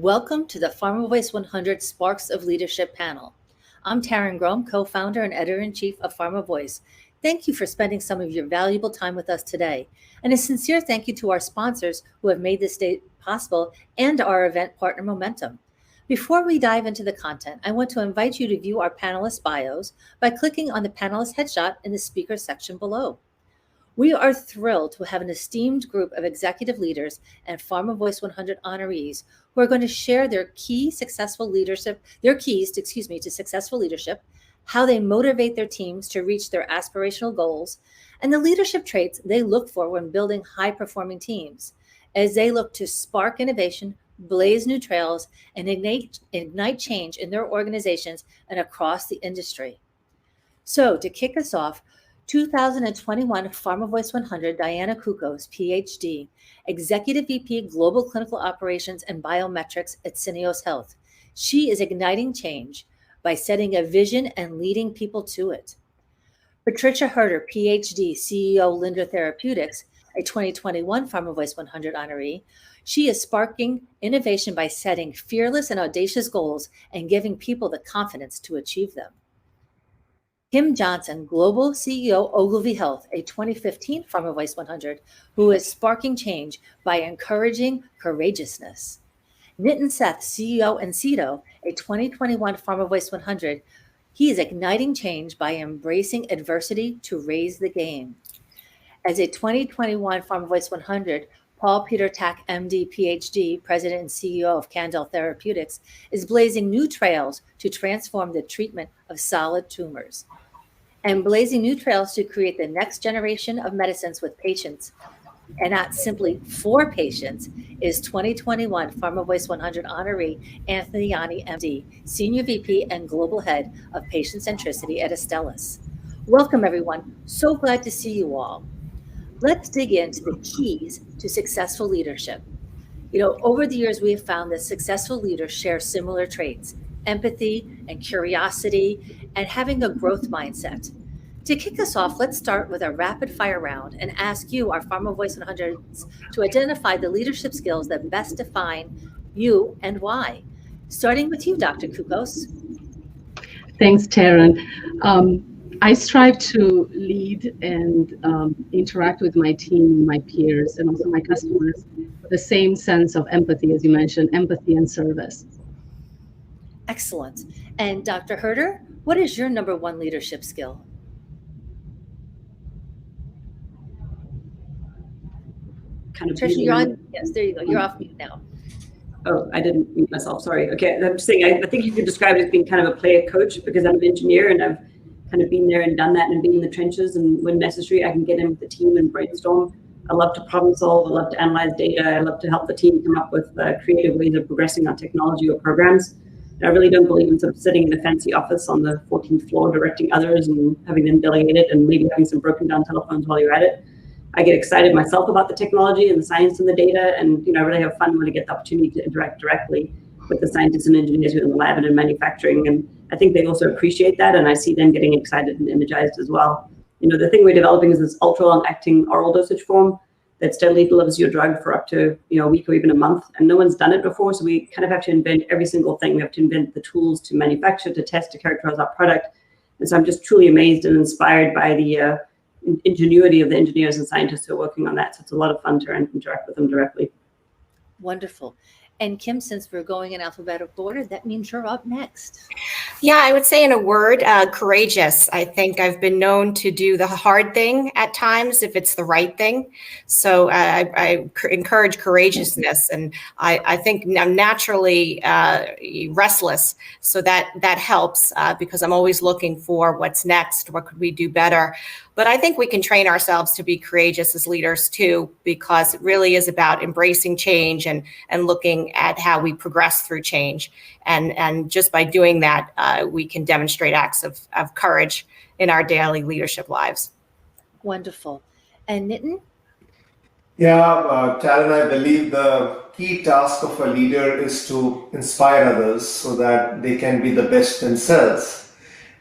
Welcome to the PharmaVOICE 100 Sparks of Leadership panel. I'm Taryn Grom, co-founder and editor-in-chief of PharmaVOICE. Thank you for spending some of your valuable time with us today. And a sincere thank you to our sponsors who have made this day possible and our event partner Momentum. Before we dive into the content, I want to invite you to view our panelist bios by clicking on the panelist headshot in the speaker section below. We are thrilled to have an esteemed group of executive leaders and PharmaVOICE 100 honorees who are going to share their keys to successful leadership, how they motivate their teams to reach their aspirational goals, and the leadership traits they look for when building high-performing teams as they look to spark innovation, blaze new trails, and ignite change in their organizations and across the industry. So to kick us off, 2021 PharmaVOICE 100 Diana Kukos, PhD, Executive VP Global Clinical Operations and Biometrics at Syneos Health. She is igniting change by setting a vision and leading people to it. Patricia Herter, PhD, CEO Linda Therapeutics, a 2021 PharmaVOICE 100 honoree. She is sparking innovation by setting fearless and audacious goals and giving people the confidence to achieve them. Kim Johnson, Global CEO, Ogilvy Health, a 2015 PharmaVOICE 100, who is sparking change by encouraging courageousness. Nitin Seth, CEO and CETO, a 2021 PharmaVOICE 100, he is igniting change by embracing adversity to raise the game. As a 2021 PharmaVOICE 100, Paul Peter Tack, MD, PhD, President and CEO of Candel Therapeutics, is blazing new trails to transform the treatment of solid tumors and blazing new trails to create the next generation of medicines with patients, and not simply for patients, is 2021 PharmaVOICE 100 honoree Anthony Yanni, MD, Senior VP and Global Head of Patient Centricity at Astellas. Welcome, everyone. So glad to see you all. Let's dig into the keys to successful leadership. Over the years, we have found that successful leaders share similar traits: empathy and curiosity, and having a growth mindset. To kick us off, let's start with a rapid fire round and ask you, our PharmaVOICE 100s, to identify the leadership skills that best define you and why. Starting with you, Dr. Kukos. Thanks, Taryn. I strive to lead and interact with my team, my peers, and also my customers with the same sense of empathy, as you mentioned, empathy and service. Excellent. And Dr. Herter, what is your number one leadership skill? Tricia, you're on. Yes, there you go. You're off mute now. Oh, I didn't mute myself. Sorry. Okay, I'm just saying, I think you could describe it as being kind of a player coach, because I'm an engineer and I've kind of been there and done that and been in the trenches, and when necessary, I can get in with the team and brainstorm. I love to problem solve. I love to analyze data. I love to help the team come up with creative ways of progressing on technology or programs. And I really don't believe in sort of sitting in a fancy office on the 14th floor directing others and having them delegate it and maybe having some broken down telephones while you're at it. I get excited myself about the technology and the science and the data, and I really have fun when I get the opportunity to interact directly with the scientists and engineers who are in the lab and in manufacturing. And I think they also appreciate that, and I see them getting excited and energized as well. The thing we're developing is this ultra long acting oral dosage form that steadily delivers your drug for up to a week or even a month, and no one's done it before, so we kind of have to invent every single thing. We have to invent the tools to manufacture, to test, to characterize our product. And so I'm just truly amazed and inspired by the ingenuity of the engineers and scientists who are working on that. So it's a lot of fun to interact with them directly. Wonderful. And Kim, since we're going in alphabetical order, that means you're up next. Yeah, I would say in a word, courageous. I think I've been known to do the hard thing at times if it's the right thing. So I encourage courageousness, and I think I'm naturally restless. So that helps because I'm always looking for what's next. What could we do better? But I think we can train ourselves to be courageous as leaders too, because it really is about embracing change and looking at how we progress through change. And just by doing that, we can demonstrate acts of courage in our daily leadership lives. Wonderful. And Nitin? Yeah, Taryn, I believe the key task of a leader is to inspire others so that they can be the best themselves.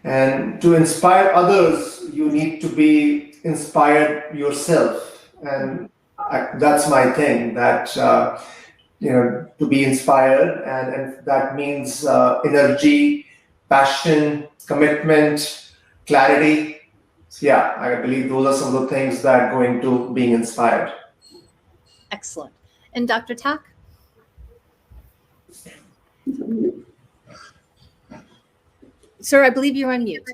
And to inspire others, you need to be inspired yourself. And that's my thing, that to be inspired, and that means energy, passion, commitment, clarity. So yeah, I believe those are some of the things that go into being inspired. Excellent. And Dr. Tak? Sir, I believe you're on mute.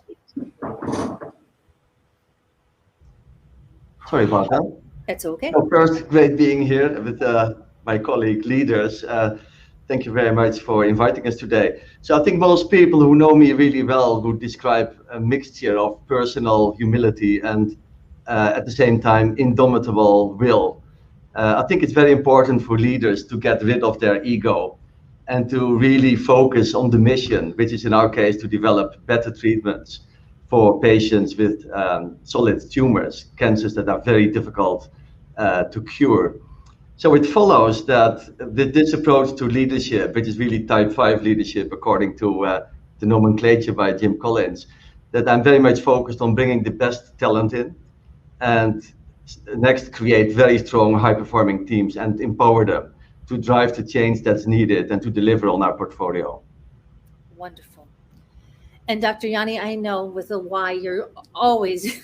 Sorry about that. That's okay. So first, great being here with my colleague leaders. Thank you very much for inviting us today. So I think most people who know me really well would describe a mixture of personal humility and at the same time indomitable will. I think it's very important for leaders to get rid of their ego and to really focus on the mission, which is in our case to develop better treatments for patients with solid tumors, cancers that are very difficult to cure. So it follows that with this approach to leadership, which is really type 5 leadership according to the nomenclature by Jim Collins, that I'm very much focused on bringing the best talent in and next create very strong high-performing teams and empower them to drive the change that's needed and to deliver on our portfolio. Wonderful. And Dr. Yanni, I know with the why you're always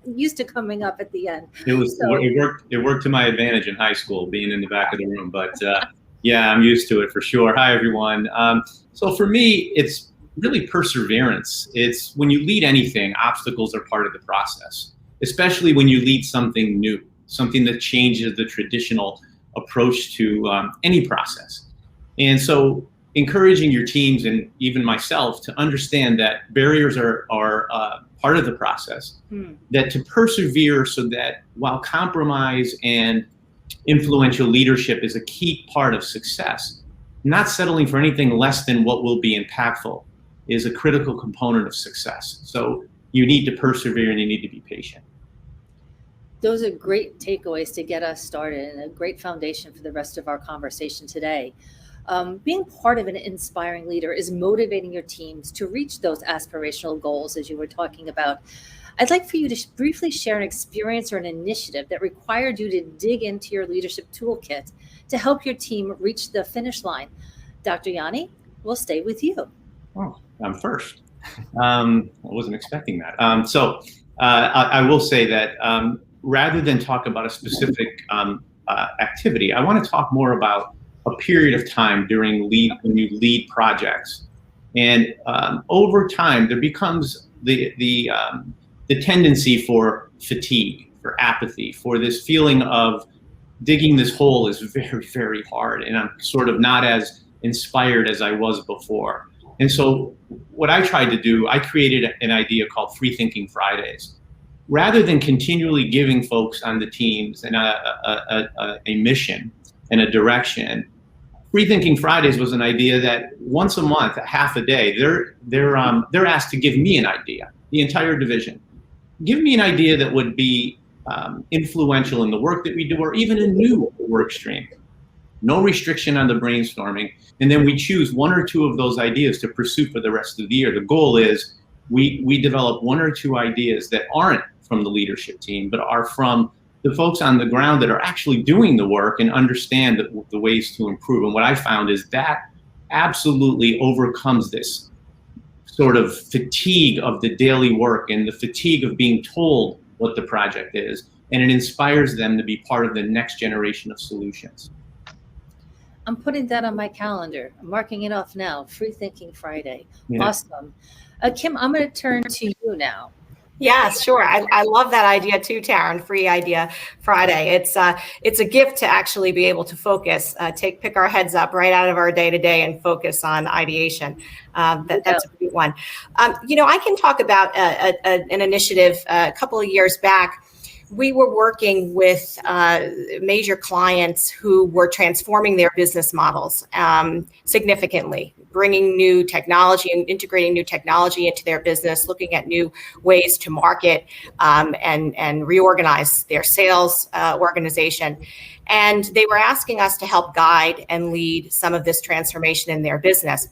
used to coming up at the end. It worked to my advantage in high school, being in the back of the room. But yeah, I'm used to it for sure. Hi, everyone. So for me, it's really perseverance. It's when you lead anything, obstacles are part of the process, especially when you lead something new, something that changes the traditional approach to any process. And so encouraging your teams and even myself to understand that barriers are part of the process, that to persevere so that while compromise and influential leadership is a key part of success, not settling for anything less than what will be impactful is a critical component of success. So you need to persevere and you need to be patient. Those are great takeaways to get us started and a great foundation for the rest of our conversation today. Being part of an inspiring leader is motivating your teams to reach those aspirational goals, as you were talking about. I'd like for you to briefly share an experience or an initiative that required you to dig into your leadership toolkit to help your team reach the finish line. Dr. Yanni, we'll stay with you. Oh, I'm first. I wasn't expecting that. I will say that rather than talk about a specific activity, I want to talk more about a period of time when you lead projects. And over time, there becomes the tendency for fatigue, for apathy, for this feeling of digging this hole is very, very hard. And I'm sort of not as inspired as I was before. And so what I tried to do, I created an idea called Free Thinking Fridays. Rather than continually giving folks on the teams and a mission and a direction, Free Thinking Fridays was an idea that once a month, half a day, they're asked to give me an idea, the entire division. Give me an idea that would be influential in the work that we do, or even a new work stream. No restriction on the brainstorming. And then we choose one or two of those ideas to pursue for the rest of the year. The goal is we develop one or two ideas that aren't from the leadership team, but are from the folks on the ground that are actually doing the work and understand the ways to improve. And what I found is that absolutely overcomes this sort of fatigue of the daily work and the fatigue of being told what the project is. And it inspires them to be part of the next generation of solutions. I'm putting that on my calendar. I'm marking it off now. Free Thinking Friday. Yeah. Awesome. Kim, I'm going to turn to you now. Yeah, sure. I love that idea too, Taryn. Free Idea Friday. It's a gift to actually be able to focus, pick our heads up right out of our day to day and focus on ideation. That's a great one. I can talk about an initiative a couple of years back. We were working with major clients who were transforming their business models significantly, bringing new technology and integrating new technology into their business, looking at new ways to market and reorganize their sales organization. And they were asking us to help guide and lead some of this transformation in their business.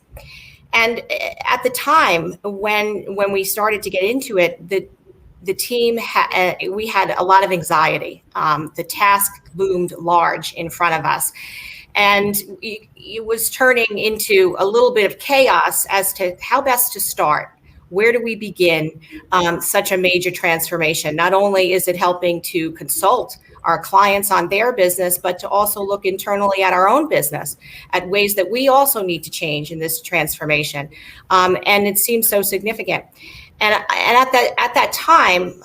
And at the time when we started to get into it, the team, we had a lot of anxiety. The task loomed large in front of us. And it was turning into a little bit of chaos as to how best to start. Where do we begin such a major transformation? Not only is it helping to consult our clients on their business, but to also look internally at our own business, at ways that we also need to change in this transformation. And it seems so significant. And at that time,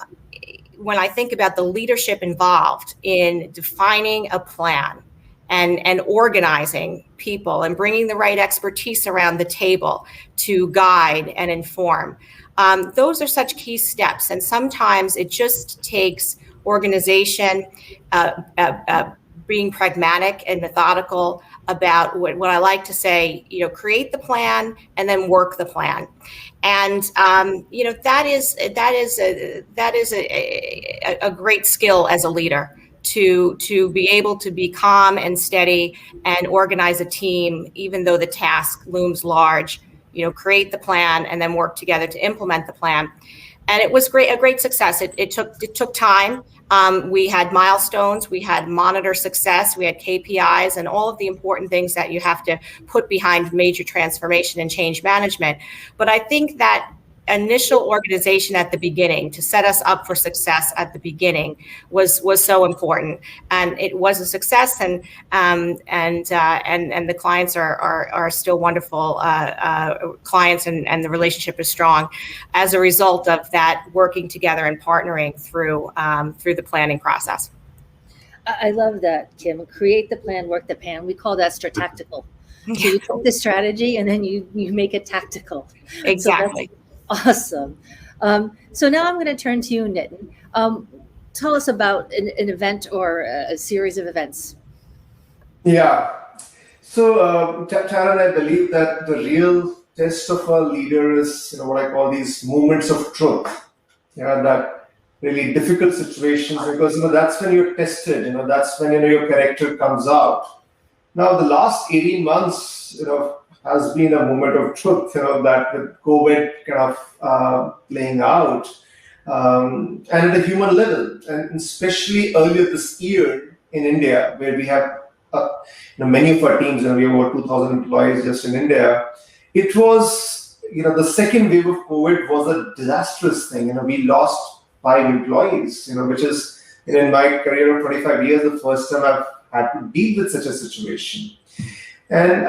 when I think about the leadership involved in defining a plan and organizing people and bringing the right expertise around the table to guide and inform, those are such key steps. And sometimes it just takes organization, being pragmatic and methodical about what I like to say, create the plan and then work the plan. And that is a great skill as a leader, to be able to be calm and steady and organize a team, even though the task looms large. Create the plan and then work together to implement the plan. And it was a great success. It took time. We had milestones, we had monitor success, we had KPIs, and all of the important things that you have to put behind major transformation and change management. But I think that initial organization at the beginning, to set us up for success at the beginning, was so important, and it was a success. And the clients are still wonderful clients, and the relationship is strong as a result of that working together and partnering through the planning process. I love that, Kim. Create the plan, work the plan. We call that tactical. So you take the strategy and then you make it tactical. Exactly. So awesome. So now I'm going to turn to you, Nitin. Tell us about an event or a series of events. Yeah. So, Taran, I believe that the real test of a leader is, what I call these moments of truth. That really difficult situations, because that's when you're tested. That's when your character comes out. Now, the last 18 months, has been a moment of truth, that with COVID kind of playing out, and at a human level, and especially earlier this year in India, where we have many of our teams, and we have over 2,000 employees just in India. It was, the second wave of COVID was a disastrous thing. We lost 5 employees, which is, in my career of 25 years, the first time I've had to deal with such a situation. And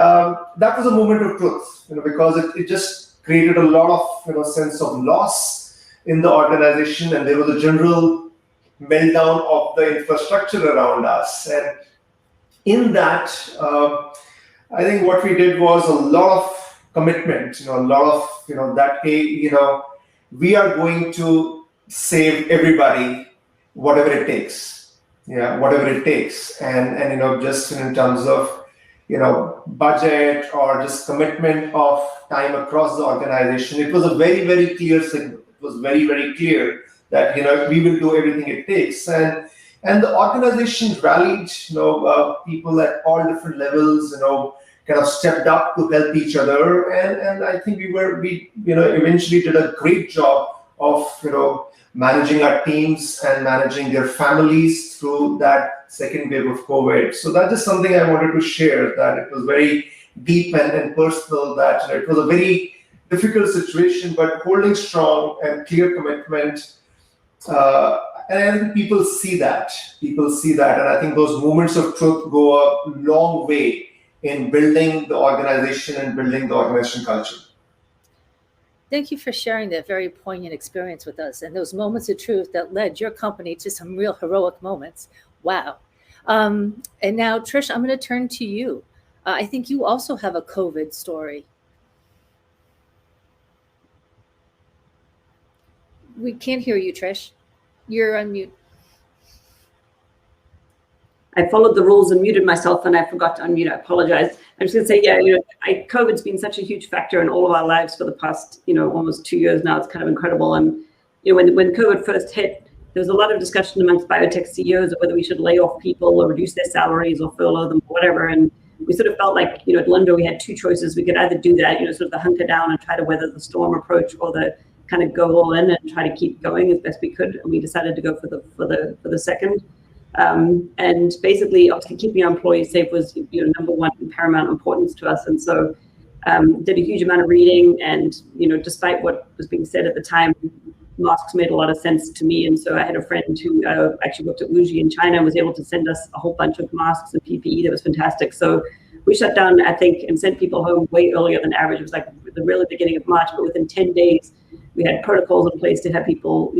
that was a moment of truth, because it just created a lot of sense of loss in the organization, and there was a general meltdown of the infrastructure around us. And in that, I think what we did was a lot of commitment, a lot of that hey, we are going to save everybody, whatever it takes, whatever it takes, and just in terms of budget or just commitment of time across the organization. It was a very, very clear signal. It was very, very clear that, we will do everything it takes. And the organization rallied, people at all different levels, kind of stepped up to help each other. And I think we eventually did a great job of, managing our teams and managing their families through that second wave of COVID. So that's just something I wanted to share, that it was very deep and personal, that it was a very difficult situation, but holding strong and clear commitment. And people see that. And I think those moments of truth go a long way in building the organization and building the organization culture. Thank you for sharing that very poignant experience with us and those moments of truth that led your company to some real heroic moments. Wow. And now, Trish, I'm going to turn to you. I think you also have a COVID story. We can't hear you, Trish. You're on mute. I followed the rules and muted myself, and I forgot to unmute. I apologize. I'm just going to say, COVID's been such a huge factor in all of our lives for the past, almost 2 years now. It's kind of incredible. And when COVID first hit, there was a lot of discussion amongst biotech CEOs of whether we should lay off people or reduce their salaries or furlough them or whatever. And we sort of felt like, at Lundo, we had 2 choices. We could either do that, sort of the hunker down and try to weather the storm approach, or the kind of go all in and try to keep going as best we could. And we decided to go for the second. And basically, obviously, keeping our employees safe was number one and paramount importance to us. And so did a huge amount of reading, and despite what was being said at the time, masks made a lot of sense to me. And so I had a friend who actually worked at Wuxi in China and was able to send us a whole bunch of masks and PPE. That was fantastic. So we shut down, I think, and sent people home way earlier than average. It was like the really beginning of March, but within 10 days, we had protocols in place to have people,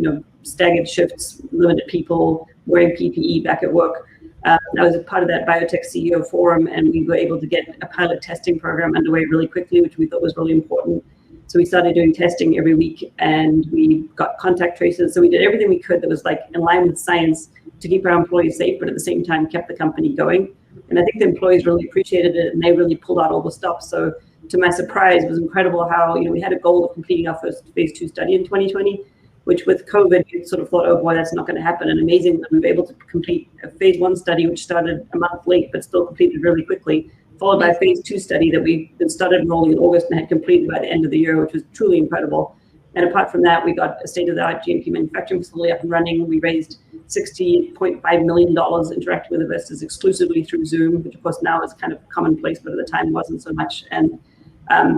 staggered shifts, limited people wearing PPE back at work. I was a part of that biotech CEO forum, and we were able to get a pilot testing program underway really quickly, which we thought was really important. So we started doing testing every week, and we got contact traces. So we did everything we could that was like in line with science to keep our employees safe, but at the same time kept the company going. And I think the employees really appreciated it, and they really pulled out all the stops. So to my surprise, it was incredible how we had a goal of completing our first phase 2 study in 2020, which with COVID, you sort of thought, oh boy, that's not going to happen. And amazing that we were able to complete a phase 1 study, which started a month late, but still completed really quickly, followed by a phase 2 study that we started enrolling in August and had completed by the end of the year, which was truly incredible. And apart from that, we got a state-of-the-art GMP manufacturing facility up and running. We raised $60.5 million interacting with investors exclusively through Zoom, which of course now is kind of commonplace, but at the time wasn't so much. And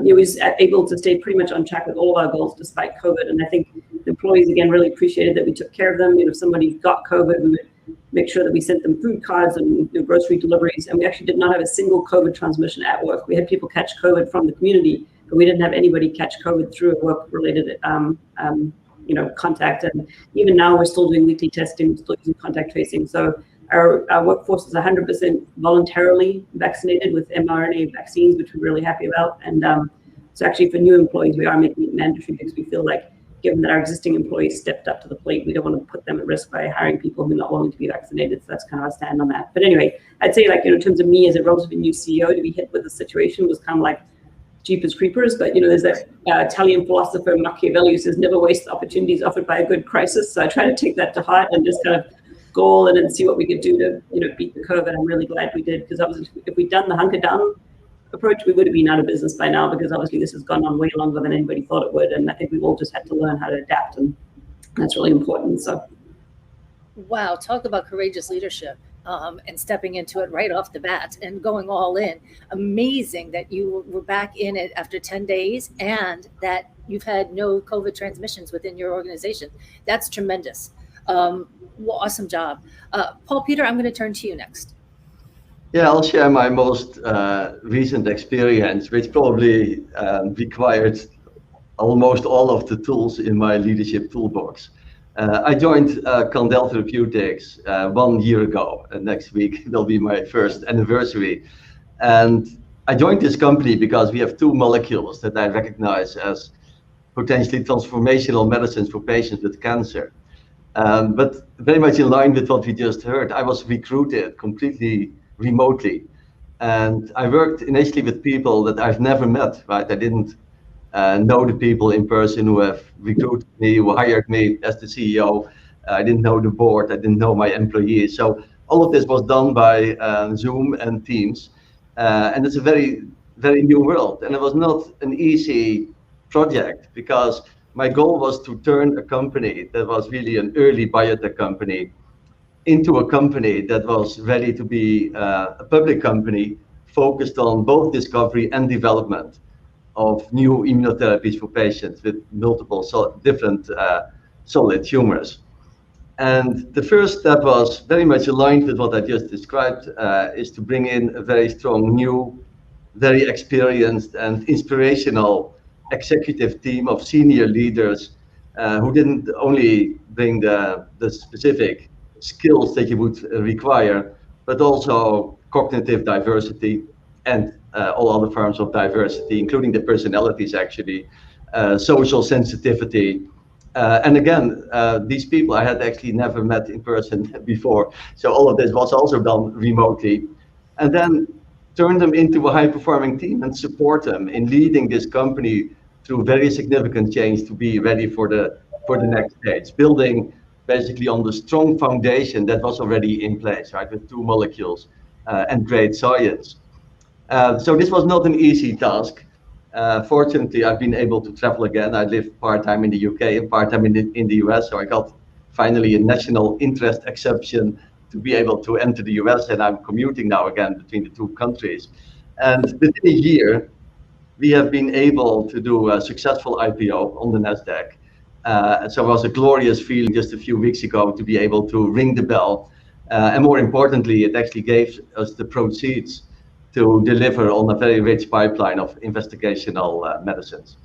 we was able to stay pretty much on track with all of our goals despite COVID. And I think the employees, again, really appreciated that we took care of them. If somebody got COVID, we would make sure that we sent them food cards and grocery deliveries. And we actually did not have a single COVID transmission at work. We had people catch COVID from the community, but we didn't have anybody catch COVID through a work-related contact. And even now, we're still doing weekly testing, still using contact tracing. So our workforce is 100% voluntarily vaccinated with mRNA vaccines, which we're really happy about. And so actually for new employees, we are making it mandatory because we feel like, given that our existing employees stepped up to the plate, we don't want to put them at risk by hiring people who are not willing to be vaccinated. So that's kind of our stand on that. But anyway, I'd say in terms of me as a relatively new CEO, to be hit with the situation was kind of like Jeepers Creepers. But there's that Italian philosopher Machiavelli who says, never waste opportunities offered by a good crisis. So I try to take that to heart and just kind of go all in and see what we could do to beat the curve. And I'm really glad we did, because obviously if we'd done the hunker down approach, we would have been out of business by now, because obviously this has gone on way longer than anybody thought it would. And I think we've all just had to learn how to adapt, and that's really important. So, wow, talk about courageous leadership and stepping into it right off the bat and going all in. Amazing that you were back in it after 10 days and that you've had no COVID transmissions within your organization. That's tremendous. Awesome job. Paul Peter, I'm going to turn to you next. Yeah, I'll share my most recent experience, which probably required almost all of the tools in my leadership toolbox. I joined Candel Therapeutics 1 year ago, and next week will be my first anniversary. And I joined this company because we have 2 molecules that I recognize as potentially transformational medicines for patients with cancer. But very much in line with what we just heard, I was recruited completely remotely. And I worked initially with people that I've never met, right? I didn't know the people in person who have recruited me, who hired me as the CEO. I didn't know the board, I didn't know my employees. So all of this was done by Zoom and Teams. And it's a very, very new world. And it was not an easy project, because my goal was to turn a company that was really an early biotech company into a company that was ready to be a public company focused on both discovery and development of new immunotherapies for patients with multiple different solid tumors. And the first step was very much aligned with what I just described, is to bring in a very strong, new, very experienced and inspirational executive team of senior leaders who didn't only bring the specific skills that you would require, but also cognitive diversity and all other forms of diversity, including the personalities, actually, social sensitivity. And again, these people I had actually never met in person before. So all of this was also done remotely. And then turn them into a high-performing team and support them in leading this company through very significant change to be ready for the next stage, building basically on the strong foundation that was already in place, right, with 2 molecules and great science. So this was not an easy task. Fortunately, I've been able to travel again. I live part-time in the UK and part-time in the US, so I got finally a national interest exception to be able to enter the US, and I'm commuting now again between the two countries. And within a year, we have been able to do a successful IPO on the NASDAQ. So it was a glorious feeling just a few weeks ago to be able to ring the bell. And more importantly, it actually gave us the proceeds to deliver on a very rich pipeline of investigational medicines.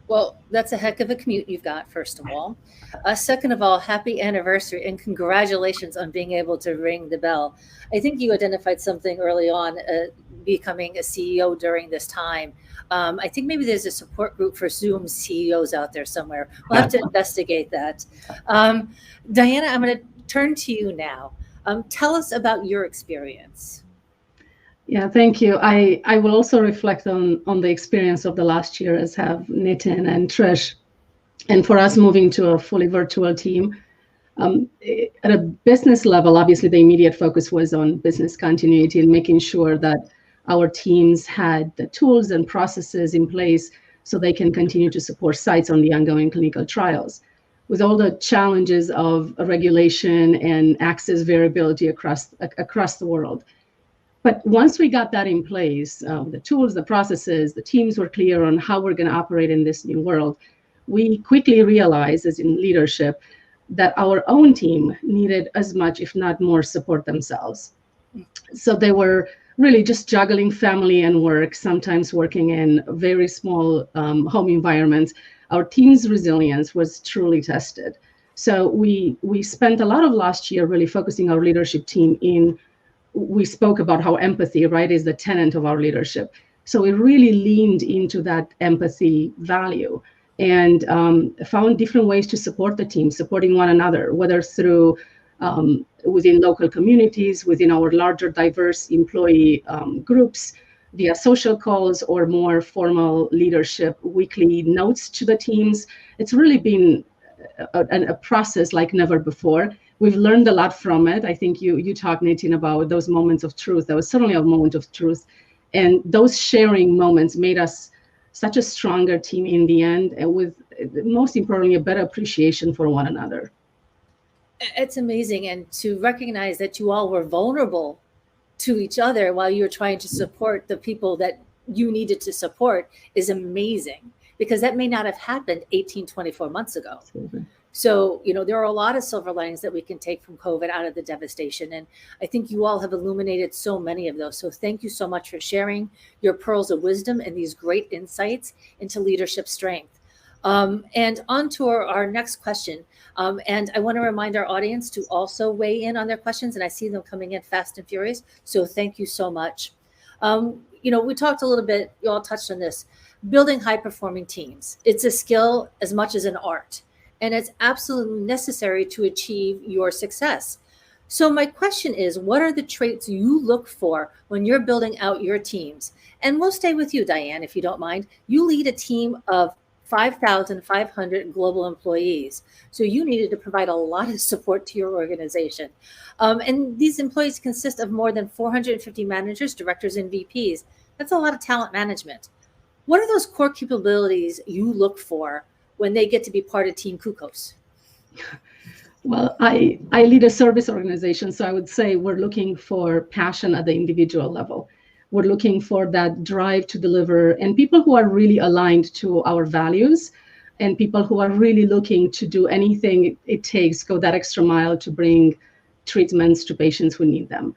Well, that's a heck of a commute you've got, first of all. Second of all, happy anniversary and congratulations on being able to ring the bell. I think you identified something early on, becoming a CEO during this time. I think maybe there's a support group for Zoom CEOs out there somewhere. We'll have to investigate that. Diana, I'm going to turn to you now. Tell us about your experience. Yeah, thank you. I will also reflect on the experience of the last year, as have Nitin and Trish. And for us moving to a fully virtual team, at a business level, obviously the immediate focus was on business continuity and making sure that our teams had the tools and processes in place so they can continue to support sites on the ongoing clinical trials. With all the challenges of regulation and access variability across the world. But once we got that in place, the tools, the processes, the teams were clear on how we're going to operate in this new world, we quickly realized, as in leadership, that our own team needed as much, if not more, support themselves. So they were really just juggling family and work, sometimes working in very small home environments. Our team's resilience was truly tested. So we spent a lot of last year really focusing our leadership team in. We spoke about how empathy, right, is the tenet of our leadership. So we really leaned into that empathy value and found different ways to support the team, supporting one another, whether through within local communities, within our larger diverse employee groups, via social calls or more formal leadership, weekly notes to the teams. It's really been a process like never before. We've learned a lot from it. I think you talked, Nitin, about those moments of truth. That was certainly a moment of truth. And those sharing moments made us such a stronger team in the end, and with, most importantly, a better appreciation for one another. It's amazing. And to recognize that you all were vulnerable to each other while you were trying to support the people that you needed to support is amazing, because that may not have happened 18, 24 months ago. Absolutely. So, there are a lot of silver linings that we can take from COVID out of the devastation. And I think you all have illuminated so many of those. So thank you so much for sharing your pearls of wisdom and these great insights into leadership strength. And on to our next question. And I want to remind our audience to also weigh in on their questions. And I see them coming in fast and furious. So thank you so much. We talked a little bit, you all touched on this, building high performing teams. It's a skill as much as an art. And it's absolutely necessary to achieve your success. So my question is, what are the traits you look for when you're building out your teams? And we'll stay with you, Diane, if you don't mind. You lead a team of 5,500 global employees. So you needed to provide a lot of support to your organization. And these employees consist of more than 450 managers, directors, and VPs. That's a lot of talent management. What are those core capabilities you look for when they get to be part of Team Kukos? Well, I lead a service organization, so I would say we're looking for passion at the individual level. We're looking for that drive to deliver, and people who are really aligned to our values, and people who are really looking to do anything it takes, go that extra mile to bring treatments to patients who need them.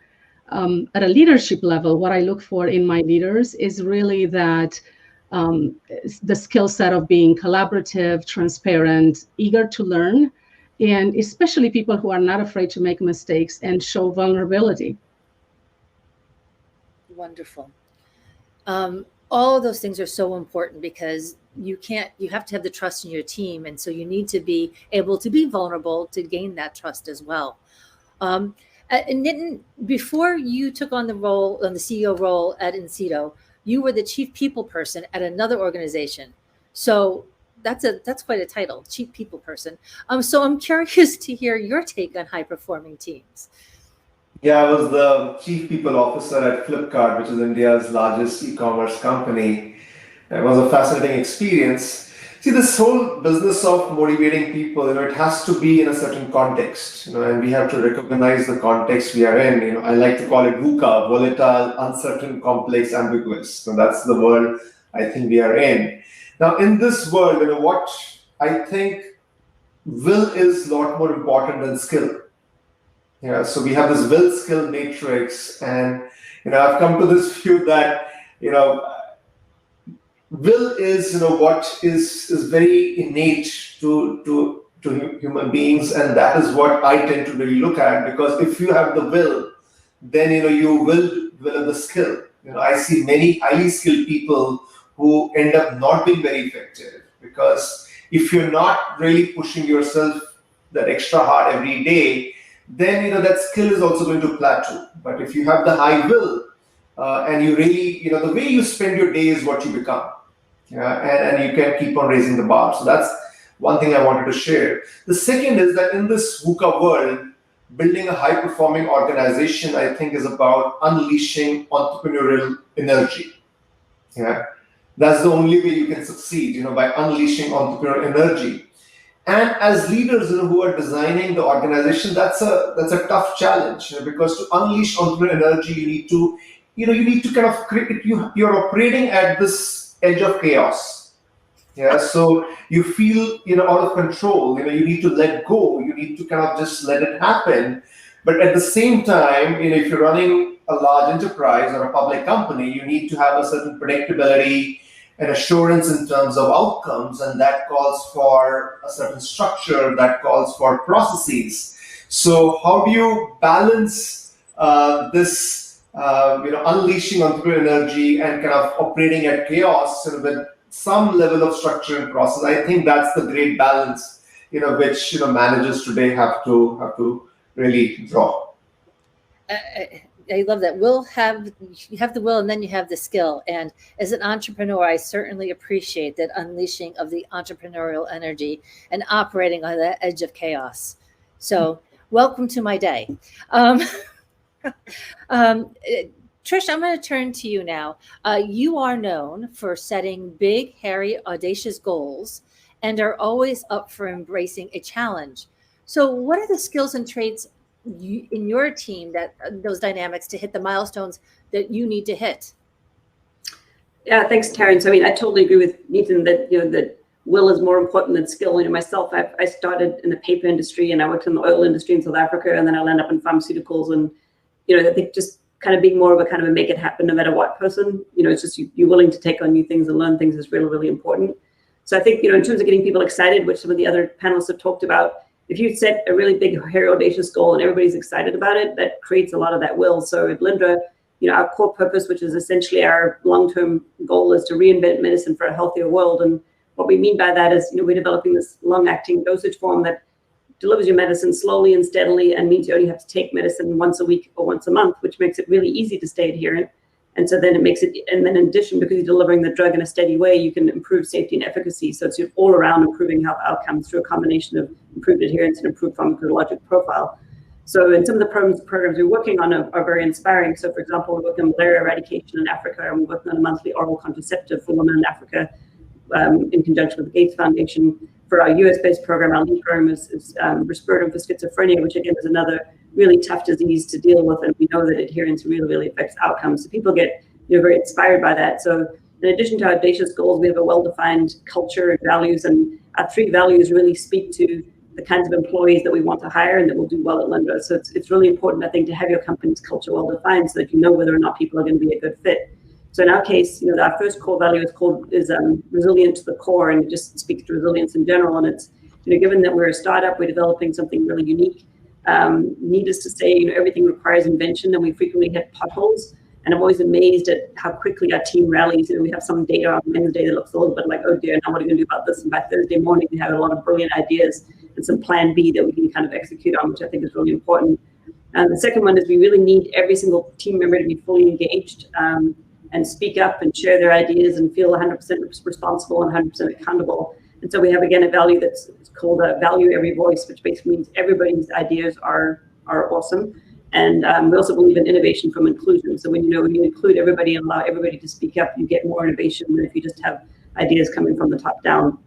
At a leadership level, what I look for in my leaders is really that the skill set of being collaborative, transparent, eager to learn, and especially people who are not afraid to make mistakes and show vulnerability. Wonderful. All of those things are so important because you have to have the trust in your team. And so you need to be able to be vulnerable to gain that trust as well. And Nitin, before you took on the CEO role at Incedo, you were the chief people person at another organization. So that's quite a title, chief people person. So I'm curious to hear your take on high performing teams. Yeah, I was the chief people officer at Flipkart, which is India's largest e-commerce company. It was a fascinating experience. See, this whole business of motivating people, it has to be in a certain context, and we have to recognize the context we are in. I like to call it VUCA, volatile, uncertain, complex, ambiguous. So that's the world I think we are in. Now, in this world, what I think will is a lot more important than skill. So we have this will skill matrix, and I've come to this view that will is what is very innate to human beings, and that is what I tend to really look at, because if you have the will, then you will have the skill. I see many highly skilled people who end up not being very effective, because if you're not really pushing yourself that extra hard every day, then that skill is also going to plateau. But if you have the high will, and you really, the way you spend your day is what you become. And you can keep on raising the bar. So that's one thing I wanted to share. The second is that in this VUCA world, building a high-performing organization, I think, is about unleashing entrepreneurial energy. That's the only way you can succeed, by unleashing entrepreneurial energy. And as leaders, who are designing the organization, that's a tough challenge, because to unleash entrepreneurial energy, you need to kind of create. You're operating at this edge of chaos. So you feel out of control. You need to let go. You need to kind of just let it happen. But at the same time, if you're running a large enterprise or a public company, you need to have a certain predictability and assurance in terms of outcomes, and that calls for a certain structure, that calls for processes. So how do you balance this unleashing entrepreneurial energy and kind of operating at chaos with some level of structure and process? I think that's the great balance, which managers today have to really draw. I love that. You have the will, and then you have the skill. And as an entrepreneur, I certainly appreciate that unleashing of the entrepreneurial energy and operating on the edge of chaos. So welcome to my day. Trish, I'm going to turn to you now. You are known for setting big, hairy, audacious goals and are always up for embracing a challenge. So what are the skills and traits in your team, that those dynamics to hit the milestones that you need to hit? Yeah, thanks, Taryn. So, I totally agree with Nitin that, that will is more important than skill. Myself, I started in the paper industry, and I worked in the oil industry in South Africa, and then I'll end up in pharmaceuticals. And, I think just kind of being more of a kind of a make it happen no matter what person, it's just you're willing to take on new things and learn things is really, really important. So I think, in terms of getting people excited, which some of the other panelists have talked about, if you set a really big, hairy, audacious goal and everybody's excited about it, that creates a lot of that will. So at Lindra, our core purpose, which is essentially our long-term goal, is to reinvent medicine for a healthier world. And what we mean by that is, we're developing this long-acting dosage form that delivers your medicine slowly and steadily, and means you only have to take medicine once a week or once a month, which makes it really easy to stay adherent. And so then it makes it, and then in addition, because you're delivering the drug in a steady way, you can improve safety and efficacy. So it's all around improving health outcomes through a combination of improved adherence and improved pharmacologic profile. So in some of the programs we're working on are very inspiring. So for example, we're working on malaria eradication in Africa, and we're working on a monthly oral contraceptive for women in Africa in conjunction with the Gates Foundation. For our US-based program, our lead program is risperidone for schizophrenia, which again is another really tough disease to deal with, and we know that adherence really, really affects outcomes. So people get very inspired by that. So in addition to our audacious goals, we have a well-defined culture and values, and our 3 values really speak to the kinds of employees that we want to hire and that will do well at Lindra. So it's really important, I think, to have your company's culture well-defined so that you know whether or not people are going to be a good fit. So in our case, our first core value is resilient to the core, and it just speaks to resilience in general. And it's, given that we're a startup, we're developing something really unique. Needless to say, everything requires invention, and we frequently hit potholes. And I'm always amazed at how quickly our team rallies. We have some data on Wednesday that looks a little bit like, oh dear, now what are we going to do about this? And by Thursday morning, we have a lot of brilliant ideas and some plan B that we can kind of execute on, which I think is really important. And the second one is we really need every single team member to be fully engaged and speak up and share their ideas and feel 100% responsible and 100% accountable. And so we have, again, a value that's called value every voice, which basically means everybody's ideas are awesome. And we also believe in innovation from inclusion. So when you include everybody and allow everybody to speak up, you get more innovation than if you just have ideas coming from the top down.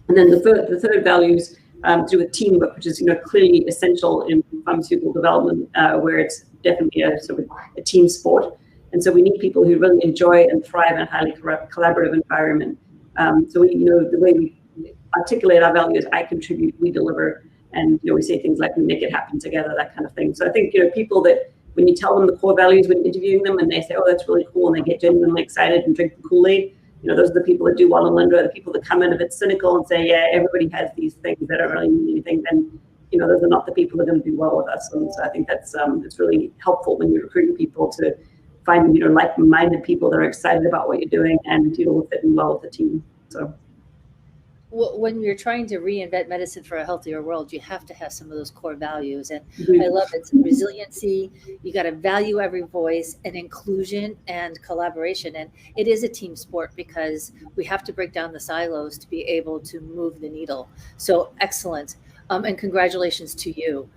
And then the third values to do with teamwork, which is clearly essential in pharmaceutical development, where it's definitely a sort of a team sport. And so we need people who really enjoy and thrive in a highly collaborative environment. So we, the way we articulate our values, I contribute, we deliver, and we say things like we make it happen together, that kind of thing. So I think people that when you tell them the core values when interviewing them, and they say, oh, that's really cool, and they get genuinely excited and drink the Kool-Aid, those are the people that do well in Linda, the people that come in a bit cynical and say, yeah, everybody has these things that don't really mean anything, then those are not the people that are going to do well with us. And so I think that's it's really helpful when you're recruiting people to find like-minded people that are excited about what you're doing and fitting well with the team. So when you're trying to reinvent medicine for a healthier world, you have to have some of those core values. And I love it. Some resiliency, you got to value every voice, and inclusion and collaboration. And it is a team sport because we have to break down the silos to be able to move the needle. So excellent. And congratulations to you.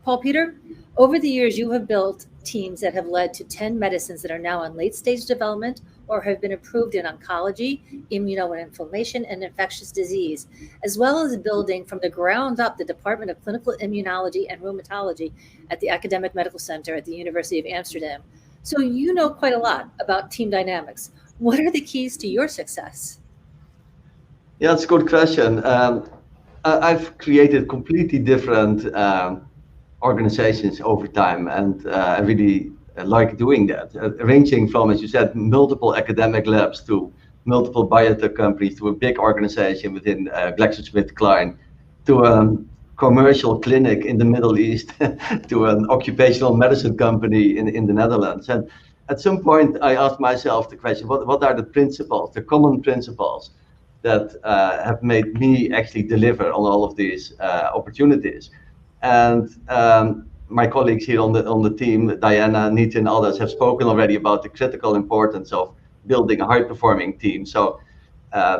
Paul Peter, over the years, you have built teams that have led to 10 medicines that are now in late stage development or have been approved in oncology, immunoinflammation, and infectious disease, as well as building from the ground up the Department of Clinical Immunology and Rheumatology at the Academic Medical Center at the University of Amsterdam. So you know quite a lot about team dynamics. What are the keys to your success? Yeah, it's a good question. I've created completely different organizations over time, and I really like doing that, ranging from, as you said, multiple academic labs to multiple biotech companies to a big organization within GlaxoSmithKline to a commercial clinic in the Middle East to an occupational medicine company in the Netherlands. And at some point I asked myself the question, what are the principles, the common principles that have made me actually deliver on all of these opportunities? And my colleagues here on the team, Diana, Nita, and others, have spoken already about the critical importance of building a high-performing team. So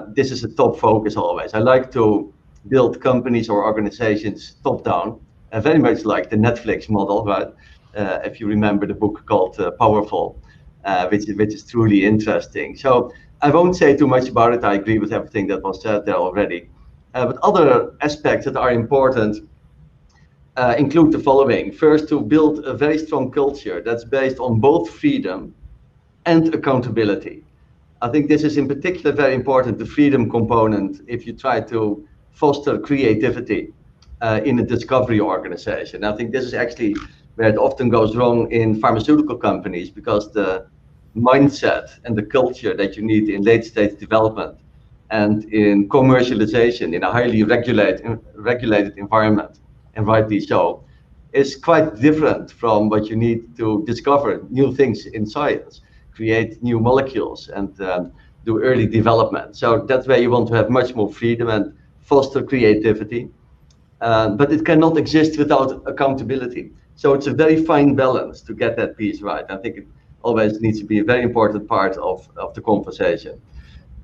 this is a top focus always. I like to build companies or organizations top-down, very much like the Netflix model, right? If you remember the book called Powerful, which is truly interesting. So I won't say too much about it. I agree with everything that was said there already. But other aspects that are important include the following. First, to build a very strong culture that's based on both freedom and accountability. I think this is in particular very important, the freedom component, if you try to foster creativity in a discovery organization. I think this is actually where it often goes wrong in pharmaceutical companies, because the mindset and the culture that you need in late stage development and in commercialization in a highly regulated environment, and rightly so, is quite different from what you need to discover new things in science, create new molecules, and do early development. So that's where you want to have much more freedom and foster creativity. But it cannot exist without accountability. So it's a very fine balance to get that piece right. I think it always needs to be a very important part of the conversation.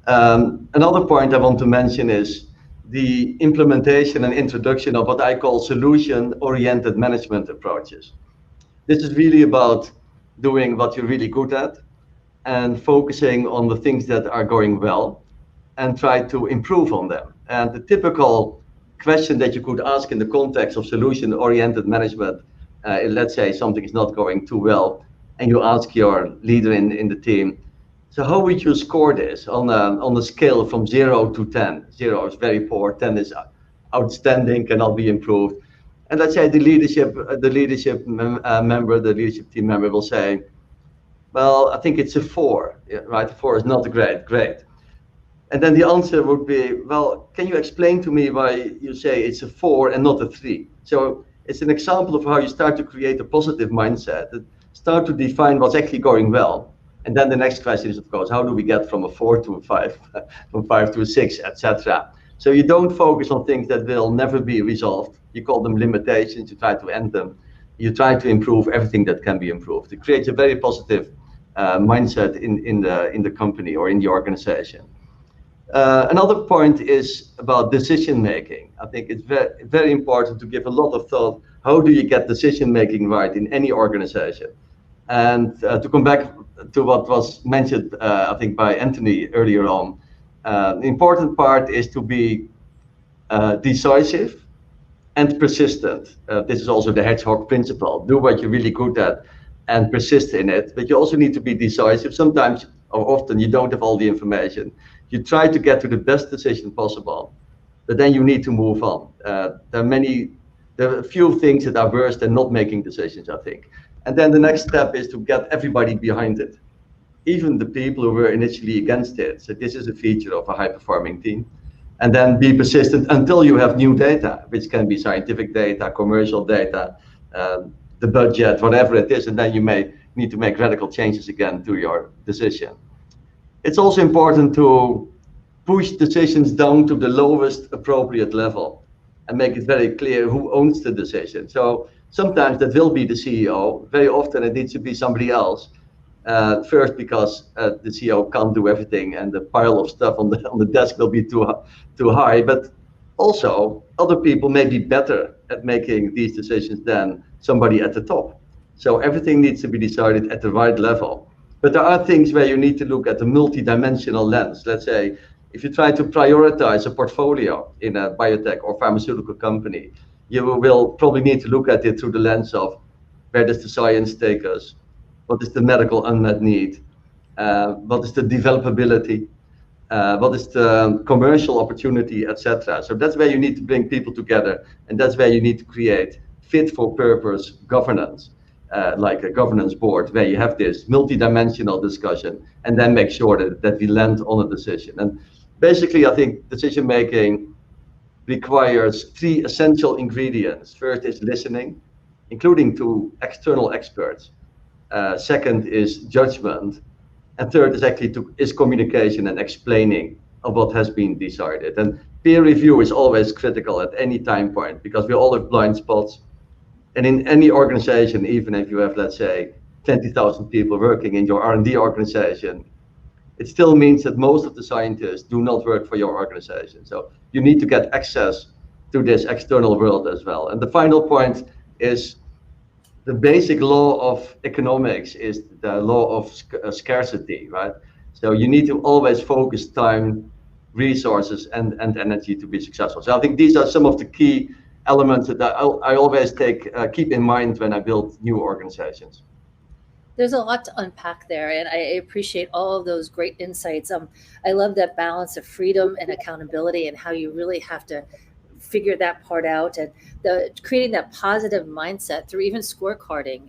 Another point I want to mention is the implementation and introduction of what I call solution-oriented management approaches. This is really about doing what you're really good at and focusing on the things that are going well and try to improve on them. And the typical question that you could ask in the context of solution-oriented management, let's say something is not going too well, and you ask your leader in the team, so how would you score this on a scale from 0 to 10? 0 is very poor, 10 is outstanding, cannot be improved. And let's say the leadership team member will say, well, I think it's a 4, right? 4 is not great. And then the answer would be, well, can you explain to me why you say it's a 4 and not a 3? So it's an example of how you start to create a positive mindset, start to define what's actually going well. And then the next question is, of course, how do we get from a 4 to a 5, from 5 to a 6, etc. So you don't focus on things that will never be resolved. You call them limitations, you try to end them. You try to improve everything that can be improved. It creates a very positive mindset in the company or in the organization. Another point is about decision making. I think it's very, very important to give a lot of thought. How do you get decision making right in any organization? And to come back to what was mentioned, I think by Anthony earlier on, The important part is to be decisive and persistent. This is also the hedgehog principle. Do what you're really good at and persist in it, but you also need to be decisive. Sometimes or often you don't have all the information. You try to get to the best decision possible, but then you need to move on. There are a few things that are worse than not making decisions, I think. And then the next step is to get everybody behind it, even the people who were initially against it. So this is a feature of a high-performing team. And then be persistent until you have new data, which can be scientific data, commercial data, the budget, whatever it is, and then you may need to make radical changes again to your decision. It's also important to push decisions down to the lowest appropriate level and make it very clear who owns the decision. So sometimes that will be the CEO. Very often it needs to be somebody else. First, because the CEO can't do everything, and the pile of stuff on the desk will be too high. But also, other people may be better at making these decisions than somebody at the top. So everything needs to be decided at the right level. But there are things where you need to look at a multi-dimensional lens. Let's say, if you try to prioritize a portfolio in a biotech or pharmaceutical company, you will probably need to look at it through the lens of where does the science take us? What is the medical unmet need? What is the developability? What is the commercial opportunity, etc. So that's where you need to bring people together, and that's where you need to create fit-for-purpose governance, like a governance board, where you have this multi-dimensional discussion, and then make sure that we land on a decision. And basically, I think decision-making requires 3 essential ingredients. First is listening, including to external experts. Second is judgment, and third is communication and explaining of what has been decided. And peer review is always critical at any time point, because we all have blind spots. And in any organization, even if you have, let's say, 20,000 people working in your R&D organization, it still means that most of the scientists do not work for your organization. So you need to get access to this external world as well. And the final point is the basic law of economics is the law of scarcity, right? So you need to always focus time, resources, and energy to be successful. So I think these are some of the key elements that I always keep in mind when I build new organizations. There's a lot to unpack there, and I appreciate all of those great insights. I love that balance of freedom and accountability, and how you really have to figure that part out, and creating that positive mindset through even scorecarding,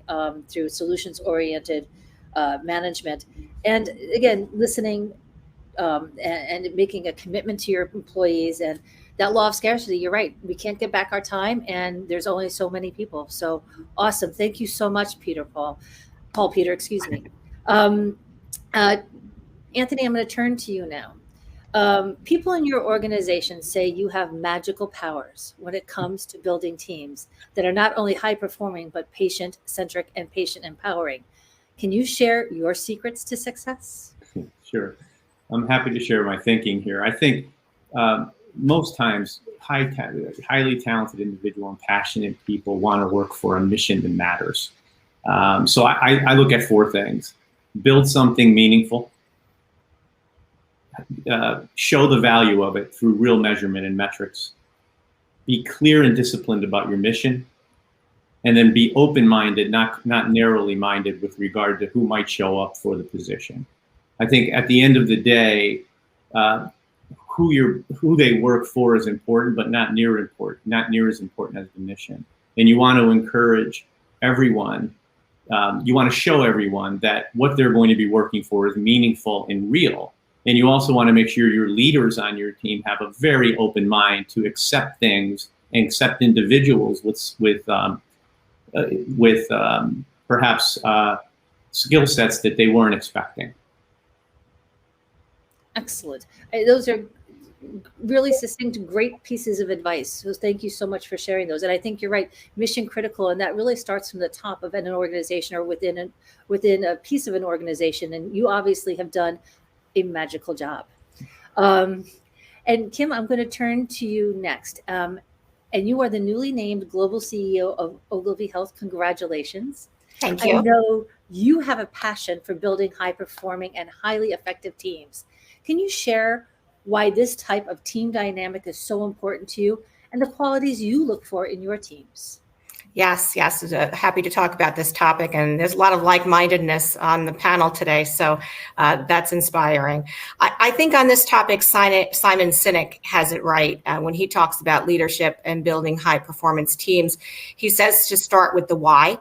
through solutions-oriented management, and again, listening and making a commitment to your employees, and that law of scarcity. You're right. We can't get back our time, and there's only so many people. So awesome. Thank you so much, Paul Peter, excuse me. Anthony, I'm going to turn to you now. People in your organization say you have magical powers when it comes to building teams that are not only high performing, but patient-centric and patient-empowering. Can you share your secrets to success? Sure. I'm happy to share my thinking here. I think most times highly talented individual and passionate people want to work for a mission that matters. So I look at 4 things: build something meaningful, show the value of it through real measurement and metrics, be clear and disciplined about your mission, and then be open-minded, not narrowly minded with regard to who might show up for the position. I think at the end of the day, who they work for is important, but not near as important as the mission. And you want to encourage everyone. You want to show everyone that what they're going to be working for is meaningful and real. And you also want to make sure your leaders on your team have a very open mind to accept things and accept individuals with perhaps skill sets that they weren't expecting. Excellent. Those are really succinct, great pieces of advice. So thank you so much for sharing those. And I think you're right, mission critical, and that really starts from the top of an organization or within a piece of an organization. And you obviously have done a magical job. And Kim, I'm going to turn to you next. And you are the newly named global CEO of Ogilvy Health. Congratulations. Thank you. I know you have a passion for building high performing and highly effective teams. Can you share why this type of team dynamic is so important to you, and the qualities you look for in your teams. Yes, happy to talk about this topic, and there's a lot of like-mindedness on the panel today, so that's inspiring. I think on this topic, Simon Sinek has it right when he talks about leadership and building high-performance teams. He says to start with the why.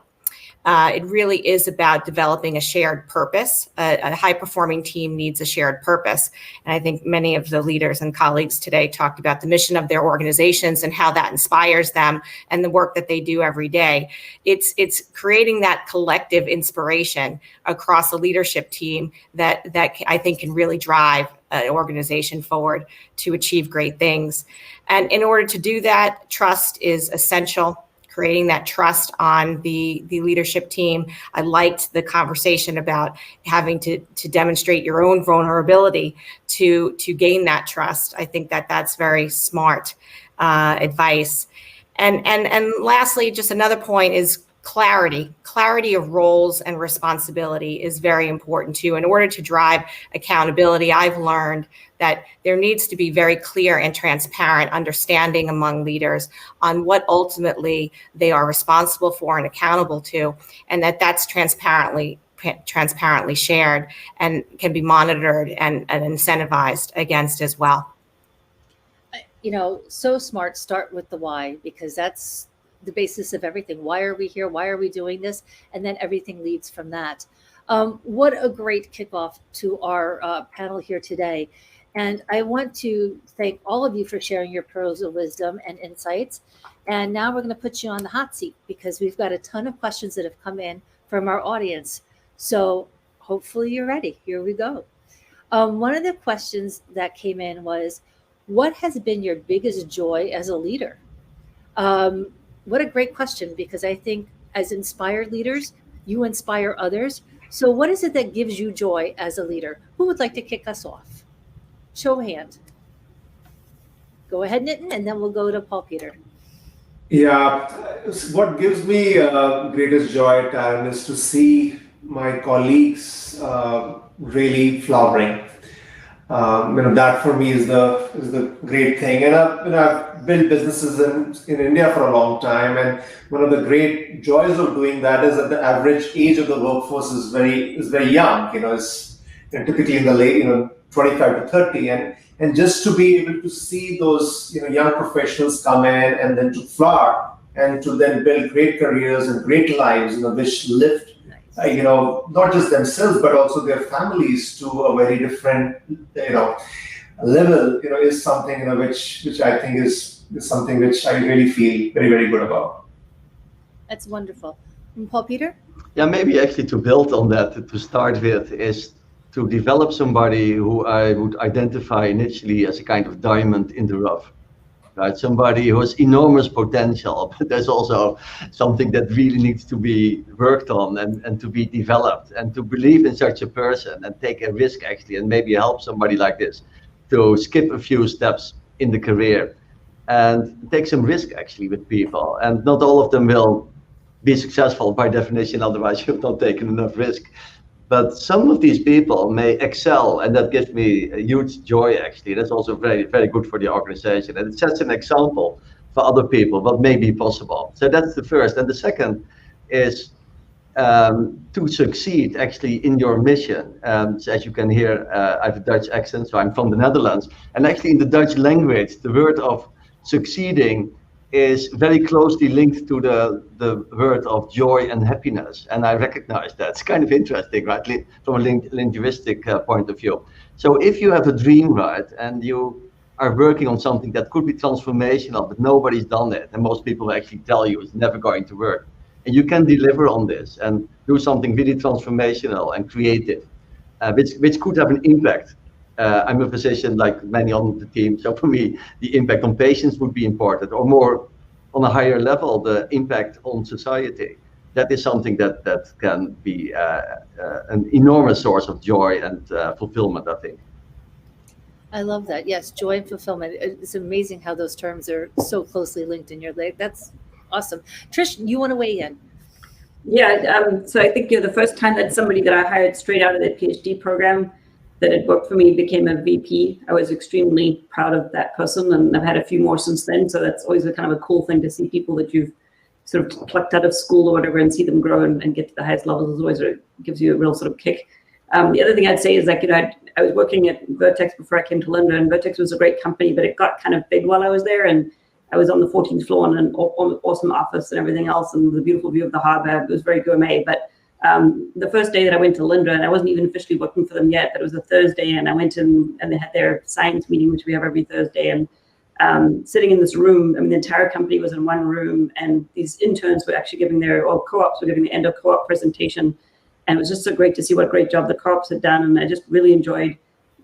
It really is about developing a shared purpose. A high-performing team needs a shared purpose. And I think many of the leaders and colleagues today talked about the mission of their organizations and how that inspires them and the work that they do every day. It's creating that collective inspiration across a leadership team that I think can really drive an organization forward to achieve great things. And in order to do that, trust is essential. Creating that trust on the leadership team. I liked the conversation about having to demonstrate your own vulnerability to gain that trust. I think that's very smart advice. And lastly, just another point is clarity. Clarity of roles and responsibility is very important too. In order to drive accountability, I've learned that there needs to be very clear and transparent understanding among leaders on what ultimately they are responsible for and accountable to, and that's transparently shared and can be monitored and incentivized against as well. So smart. Start with the why, because that's the basis of everything. Why are we here? Why are we doing this? And then everything leads from that. What a great kickoff to our panel here today. And I want to thank all of you for sharing your pearls of wisdom and insights. And now we're going to put you on the hot seat because we've got a ton of questions that have come in from our audience. So hopefully you're ready. Here we go. One of the questions that came in was, what has been your biggest joy as a leader? What a great question, because I think as inspired leaders, you inspire others. So what is it that gives you joy as a leader? Who would like to kick us off? Show of hand. Go ahead, Nitin, and then we'll go to Paul Peter. Yeah, what gives me greatest joy, Taryn, is to see my colleagues really flowering. That for me is the great thing. And I've built businesses in India for a long time, and one of the great joys of doing that is that the average age of the workforce is very young. It's typically in the late 25 to 30, and just to be able to see those young professionals come in and then to flower and to then build great careers and great lives, which lift not just themselves but also their families to a very different level, is something which I think is something which I really feel very, very good about. That's wonderful. And Paul Peter? Yeah, maybe actually to build on that, to start with, is to develop somebody who I would identify initially as a kind of diamond in the rough. Right, somebody who has enormous potential, but there's also something that really needs to be worked on and to be developed, and to believe in such a person and take a risk actually, and maybe help somebody like this to skip a few steps in the career and take some risk actually with people. And not all of them will be successful by definition, otherwise you've not taken enough risk. But some of these people may excel, and that gives me a huge joy actually. That's also very, very good for the organization, and it sets an example for other people what may be possible. So that's the first. And the second is to succeed actually in your mission. So as you can hear, I have a Dutch accent, so I'm from the Netherlands. And actually in the Dutch language, the word of succeeding is very closely linked to the word of joy and happiness. And I recognize that. It's kind of interesting, right, from a linguistic point of view. So if you have a dream, right, and you are working on something that could be transformational, but nobody's done it, and most people actually tell you it's never going to work, and you can deliver on this and do something really transformational and creative, which could have an impact. I'm a physician like many on the team, so for me the impact on patients would be important, or more on a higher level, the impact on society. That is something that can be an enormous source of joy and fulfillment, I think. I love that. Yes, joy and fulfillment. It's amazing how those terms are so closely linked in your life. That's awesome. Trish, you want to weigh in? Yeah, so I think the first time that somebody that I hired straight out of the PhD program that had worked for me became a VP. I was extremely proud of that person, and I've had a few more since then. So that's always a kind of a cool thing to see people that you've sort of plucked out of school or whatever and see them grow and get to the highest levels. Always gives you a real sort of kick. The other thing I'd say is, like, you know, I was working at Vertex before I came to Lynda, and Vertex was a great company, but it got kind of big while I was there, and I was on the 14th floor in an awesome office and everything else, and the beautiful view of the harbor. It was very gourmet. But the first day that I went to Lynda, and I wasn't even officially working for them yet, but it was a Thursday, and I went in and they had their science meeting, which we have every Thursday, and sitting in this room, I mean, the entire company was in one room, and these interns were actually giving or co-ops were giving the end of co-op presentation. And it was just so great to see what a great job the co-ops had done. And I just really enjoyed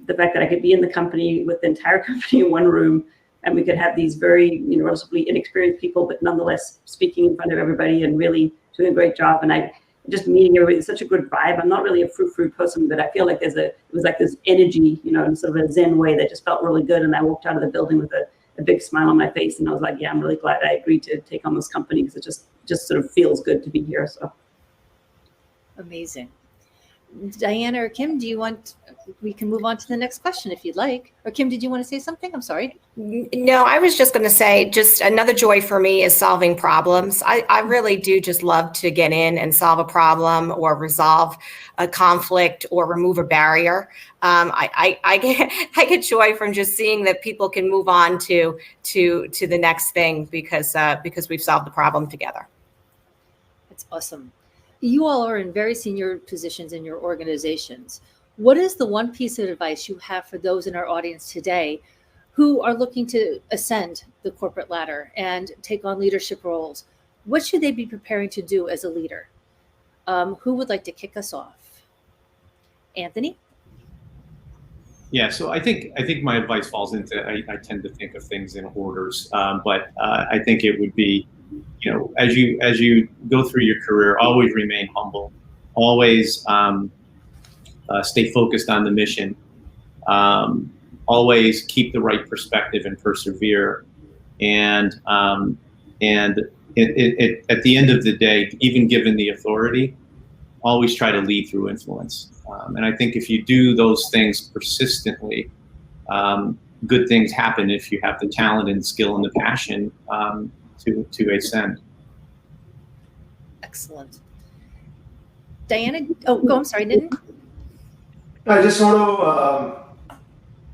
the fact that I could be in the company with the entire company in one room, and we could have these very, you know, relatively inexperienced people, but nonetheless speaking in front of everybody and really doing a great job. And just meeting everybody, such a good vibe. I'm not really a frou-frou person, but I feel like it was like this energy, you know, in sort of a Zen way that just felt really good. And I walked out of the building with a big smile on my face, and I was like, yeah, I'm really glad I agreed to take on this company, because it just sort of feels good to be here. So amazing. Diana or Kim, we can move on to the next question if you'd like. Or Kim, did you want to say something? I'm sorry. No, I was just going to say, just another joy for me is solving problems. I really do just love to get in and solve a problem or resolve a conflict or remove a barrier. I get joy from just seeing that people can move on to the next thing because we've solved the problem together. That's awesome. You all are in very senior positions in your organizations. What is the one piece of advice you have for those in our audience today who are looking to ascend the corporate ladder and take on leadership roles? What should they be preparing to do as a leader? Who would like to kick us off? Anthony? Yeah, so I think my advice falls into, I tend to think of things in orders, but I think it would be, you know, as you go through your career, always remain humble, always stay focused on the mission, always keep the right perspective and persevere, and at the end of the day, even given the authority, always try to lead through influence. And I think if you do those things persistently, good things happen if you have the talent and skill and the passion to ascend. Excellent. Diana, I'm sorry, Nitin? I just want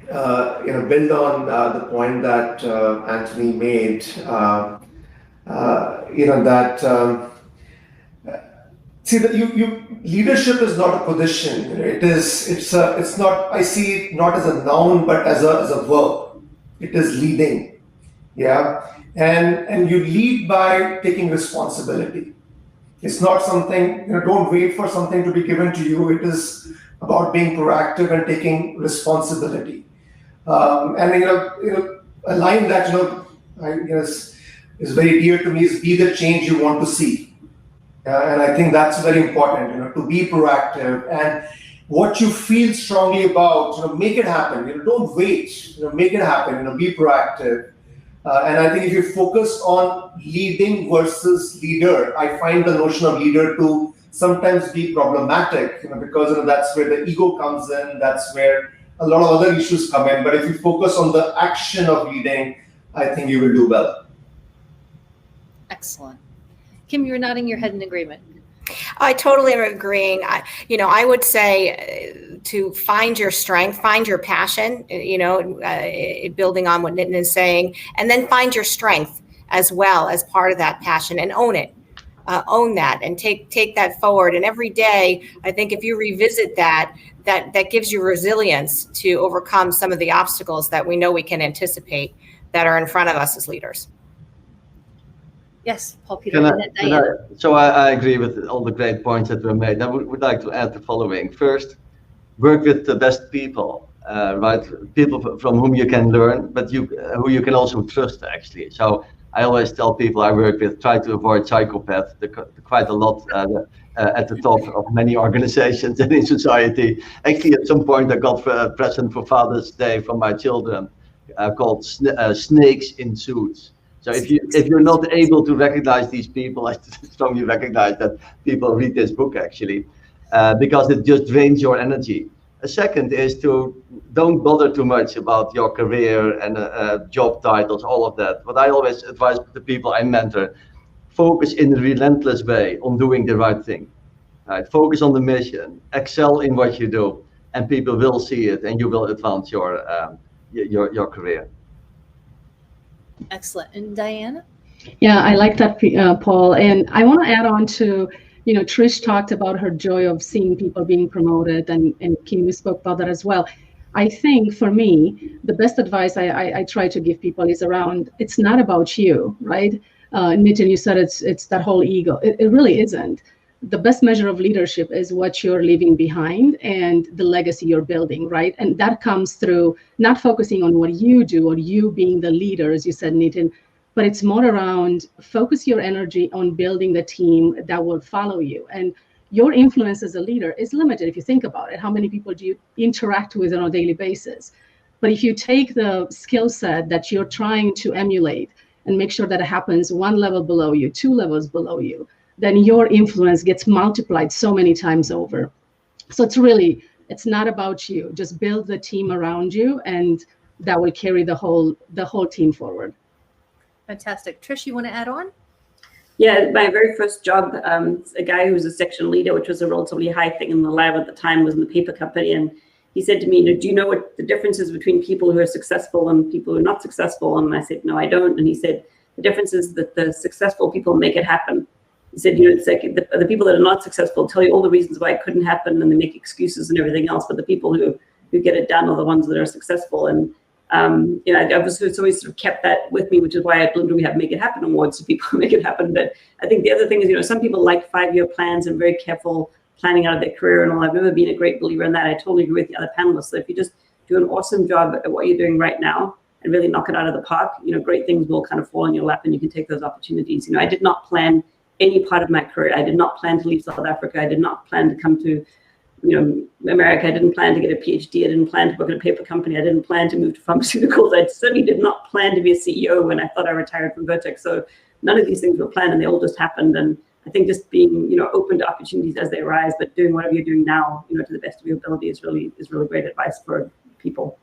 to build on the point that Anthony made. Leadership is not a position. It's not. I see it not as a noun, but as a verb. It is leading. Yeah. And you lead by taking responsibility. It's not something, don't wait for something to be given to you. It is about being proactive and taking responsibility. And a line that is very dear to me is be the change you want to see. And I think that's very important, to be proactive, and what you feel strongly about, make it happen. Don't wait, make it happen, be proactive. And I think if you focus on leading versus leader, I find the notion of leader to sometimes be problematic, because that's where the ego comes in, that's where a lot of other issues come in. But if you focus on the action of leading, I think you will do well. Excellent. Kim, you're nodding your head in agreement. I totally am agreeing. I would say to find your strength, find your passion, building on what Nitin is saying, and then find your strength as well as part of that passion and own it. Own that and take that forward. And every day, I think if you revisit that gives you resilience to overcome some of the obstacles that we know we can anticipate that are in front of us as leaders. Yes, Paul Peter. So I agree with all the great points that were made. I would like to add the following. First, work with the best people, right? People from whom you can learn, but who you can also trust, actually. So I always tell people I work with, try to avoid psychopaths. Quite a lot at the top of many organizations and in society. Actually, at some point, I got a present for Father's Day from my children called Snakes in Suits. So if you're not able to recognize these people, I strongly recognize that people read this book, actually, because it just drains your energy. A second is to don't bother too much about your career and job titles, all of that. What I always advise the people I mentor, focus in a relentless way on doing the right thing. Right? Focus on the mission, excel in what you do, and people will see it, and you will advance your career. Excellent. And Diana? Yeah, I like that, Paul. And I want to add on to, Trish talked about her joy of seeing people being promoted, and Kim, you spoke about that as well. I think for me, the best advice I try to give people is around, it's not about you, right? Nitin, you said it's that whole ego. It really isn't. The best measure of leadership is what you're leaving behind and the legacy you're building, right? And that comes through not focusing on what you do or you being the leader, as you said, Nitin, but it's more around focus your energy on building the team that will follow you. And your influence as a leader is limited if you think about it. How many people do you interact with on a daily basis? But if you take the skill set that you're trying to emulate and make sure that it happens one level below you, 2 levels below you, then your influence gets multiplied so many times over. So it's not about you. Just build the team around you, and that will carry the whole team forward. Fantastic. Trish, you want to add on? Yeah, my very first job, a guy who was a section leader, which was a relatively high thing in the lab at the time, was in the paper company. And he said to me, do you know what the difference is between people who are successful and people who are not successful? And I said, no, I don't. And he said, the difference is that the successful people make it happen. He said, it's like the people that are not successful tell you all the reasons why it couldn't happen, and they make excuses and everything else. But the people who get it done are the ones that are successful. And I've always sort of kept that with me, which is why at Bloom we have Make It Happen awards to people who make it happen. But I think the other thing is, some people like 5-year plans and very careful planning out of their career and all. I've never been a great believer in that. I totally agree with the other panelists that if you just do an awesome job at what you're doing right now and really knock it out of the park, great things will kind of fall in your lap and you can take those opportunities. I did not plan any part of my career. I did not plan to leave South Africa. I did not plan to come to America. I didn't plan to get a PhD. I didn't plan to work at a paper company. I didn't plan to move to pharmaceuticals. I certainly did not plan to be a CEO when I thought I retired from Vertex. So none of these things were planned, and they all just happened. And I think just being, open to opportunities as they arise, but doing whatever you're doing now, to the best of your ability is really great advice for people.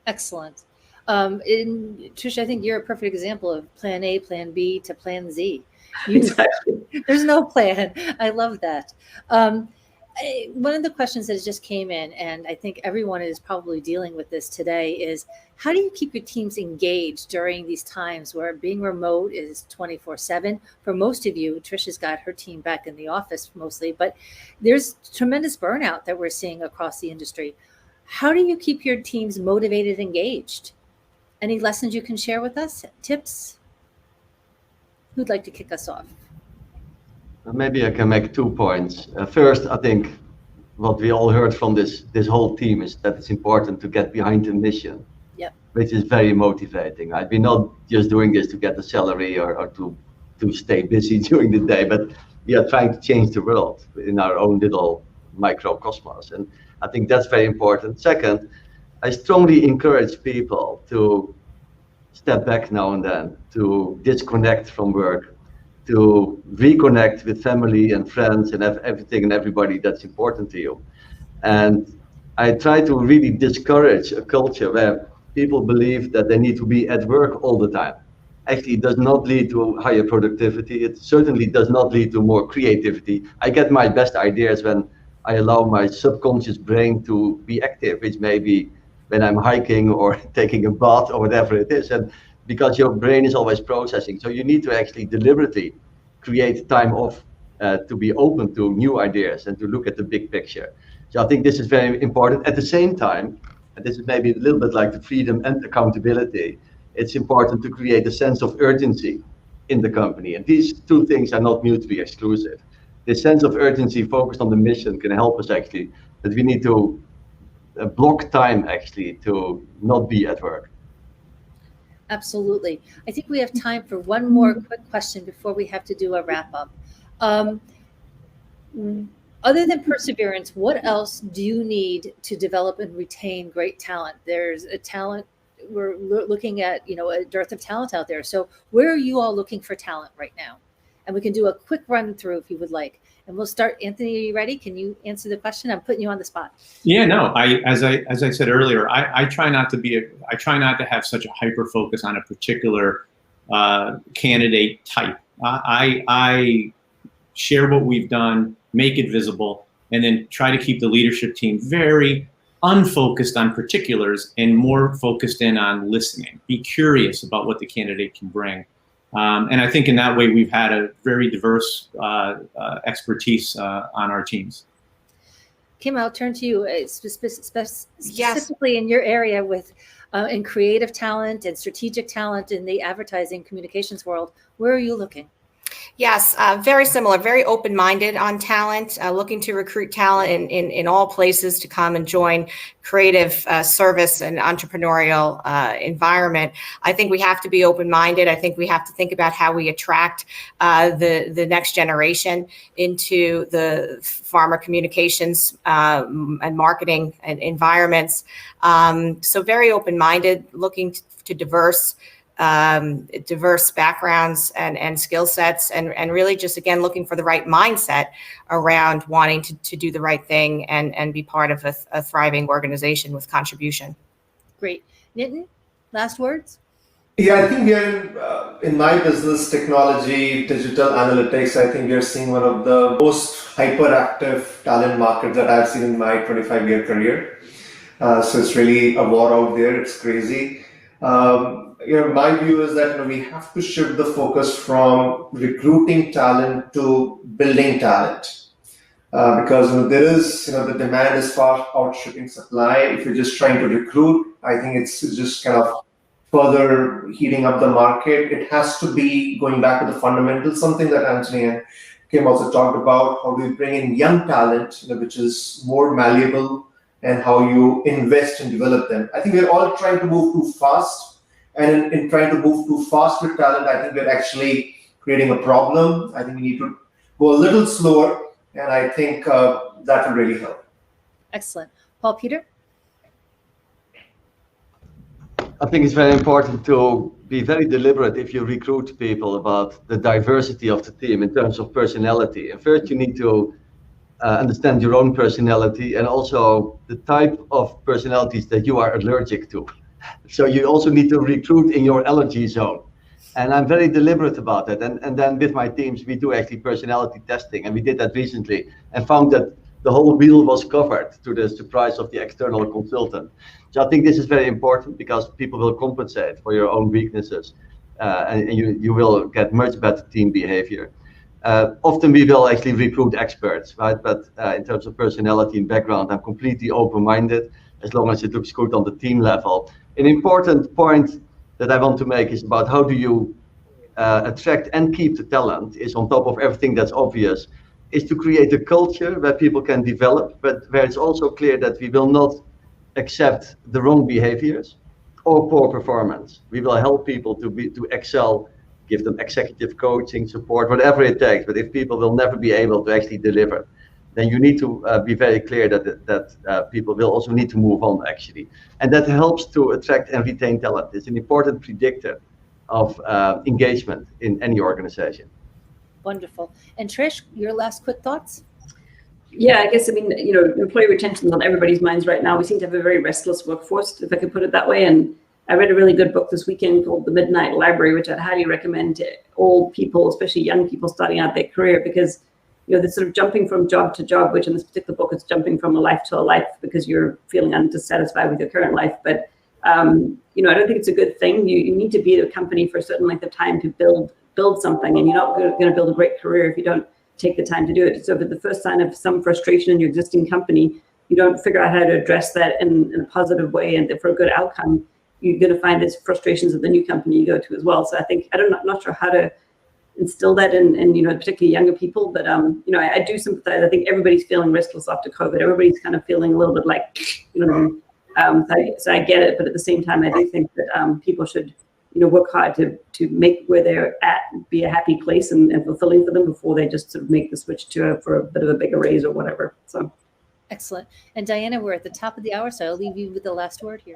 Excellent. Trish, I think you're a perfect example of plan A, plan B to plan Z. Exactly. There's no plan. I love that. One of the questions that just came in, and I think everyone is probably dealing with this today, is how do you keep your teams engaged during these times where being remote is 24/7? For most of you, Trisha's got her team back in the office mostly, but there's tremendous burnout that we're seeing across the industry. How do you keep your teams motivated, engaged? Any lessons you can share with us? Tips? Who'd like to kick us off? Maybe I can make 2 points. First, I think what we all heard from this whole team is that it's important to get behind the mission, which is very motivating. Right? We're not just doing this to get a salary or to stay busy during the day, but we are trying to change the world in our own little microcosmos. And I think that's very important. Second, I strongly encourage people to step back now and then, to disconnect from work, to reconnect with family and friends and everything and everybody that's important to you. And I try to really discourage a culture where people believe that they need to be at work all the time. Actually, it does not lead to higher productivity. It certainly does not lead to more creativity. I get my best ideas when I allow my subconscious brain to be active, which may be when I'm hiking or taking a bath or whatever it is. And because your brain is always processing. So you need to actually deliberately create time off to be open to new ideas and to look at the big picture. So I think this is very important. At the same time, and this is maybe a little bit like the freedom and accountability, it's important to create a sense of urgency in the company. And these 2 things are not mutually exclusive. The sense of urgency focused on the mission can help us actually, but we need to block time actually to not be at work. Absolutely. I think we have time for one more quick question before we have to do a wrap up. Other than perseverance, what else do you need to develop and retain great talent? There's a talent, we're looking at, a dearth of talent out there. So where are you all looking for talent right now? and we can do a quick run through if you would like. And we'll start. Anthony, are you ready? Can you answer the question? I'm putting you on the spot. Yeah, no. As I said earlier, I try not to have such a hyper focus on a particular candidate type. I share what we've done, make it visible, and then try to keep the leadership team very unfocused on particulars and more focused in on listening. Be curious about what the candidate can bring. And I think in that way, we've had a very diverse expertise on our teams. Kim, I'll turn to you specifically in your area with in creative talent and strategic talent in the advertising communications world. Where are you looking? Yes, very similar, very open-minded on talent, looking to recruit talent in all places to come and join creative service and entrepreneurial environment. I think we have to be open-minded. I think we have to think about how we attract the next generation into the pharma communications and marketing environments. So very open-minded, looking to diverse backgrounds and skill sets, and really just, again, looking for the right mindset around wanting to do the right thing and be part of a thriving organization with contribution. Great. Nitin, last words? Yeah, I think we are in my business, technology, digital analytics, I think we are seeing one of the most hyperactive talent markets that I've seen in my 25-year career. So it's really a war out there. It's crazy. My view is that we have to shift the focus from recruiting talent to building talent, because there is the demand is far outstripping supply. If you're just trying to recruit, I think it's just kind of further heating up the market. It has to be going back to the fundamentals, something that Anthony and Kim also talked about. How do you bring in young talent, which is more malleable, and how you invest and develop them. I think we're all trying to move too fast. And in trying to move too fast with talent, I think we're actually creating a problem. I think we need to go a little slower, and I think that will really help. Excellent. Paul Peter? I think it's very important to be very deliberate if you recruit people about the diversity of the team in terms of personality. And first, you need to understand your own personality and also the type of personalities that you are allergic to. So you also need to recruit in your allergy zone. And I'm very deliberate about that. And then with my teams, we do actually personality testing. And we did that recently and found that the whole wheel was covered, to the surprise of the external consultant. So I think this is very important because people will compensate for your own weaknesses. And you will get much better team behavior. Often we will actually recruit experts, right? But in terms of personality and background, I'm completely open-minded as long as it looks good on the team level. An important point that I want to make is about how do you attract and keep the talent is on top of everything that's obvious, is to create a culture where people can develop, but where it's also clear that we will not accept the wrong behaviors or poor performance. We will help people to excel, give them executive coaching, support, whatever it takes. But if people will never be able to actually deliver, then you need to be very clear that people will also need to move on, actually. And that helps to attract and retain talent. It's an important predictor of engagement in any organization. Wonderful. And Trish, your last quick thoughts? Yeah, I guess, employee retention is on everybody's minds right now. We seem to have a very restless workforce, if I could put it that way. And I read a really good book this weekend called The Midnight Library, which I'd highly recommend to all people, especially young people starting out their career, because the sort of jumping from job to job, which in this particular book is jumping from a life to a life because you're feeling undissatisfied with your current life. But, I don't think it's a good thing. You need to be at a company for a certain length of time to build something, and you're not going to build a great career if you don't take the time to do it. So if the first sign of some frustration in your existing company, you don't figure out how to address that in a positive way and for a good outcome, you're going to find there's frustrations at the new company you go to as well. So I think, I'm not sure how to instill that in particularly younger people, but I do sympathize. I think everybody's feeling restless after COVID. Everybody's kind of feeling a little bit like, so I get it, but at the same time, I do think that people should, work hard to make where they're at be a happy place and fulfilling for them before they just sort of make the switch for a bit of a bigger raise or whatever. So, excellent. And Diana, we're at the top of the hour, so I'll leave you with the last word here.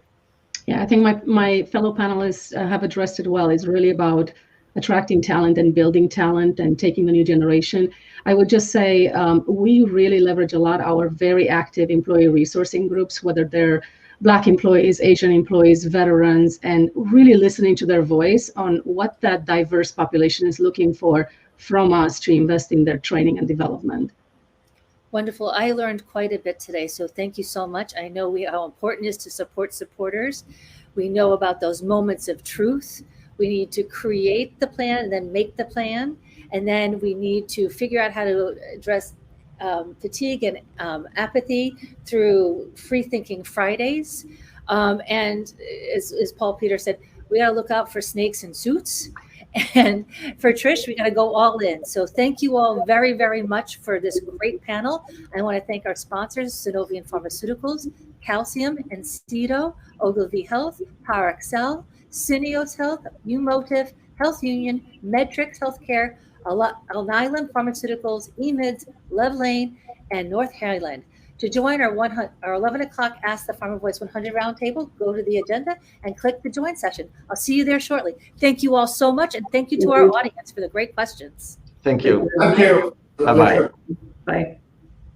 Yeah, I think my fellow panelists have addressed it well. It's really about attracting talent and building talent and taking the new generation, I would just say we really leverage a lot our very active employee resourcing groups, whether they're Black employees, Asian employees, veterans, and really listening to their voice on what that diverse population is looking for from us to invest in their training and development. Wonderful. I learned quite a bit today, so thank you so much. I know how important it is to support supporters. We know about those moments of truth. We need to create the plan and then make the plan. And then we need to figure out how to address fatigue and apathy through Free Thinking Fridays. And as Paul Peter said, we got to look out for snakes in suits. And for Trish, we got to go all in. So thank you all very, very much for this great panel. I want to thank our sponsors, Sanofian Pharmaceuticals, Calcium, Encedo, Ogilvy Health, PowerXL, Syneos Health, Umotive, Health Union, Medtrix Healthcare, Alnylam Pharmaceuticals, eMIDS, Lev Lane, and North Highland. To join our 11 o'clock Ask the PharmaVOICE 100 roundtable, go to the agenda and click the join session. I'll see you there shortly. Thank you all so much, and thank you to our audience for the great questions. Thank you. Thank you. Bye-bye. Bye.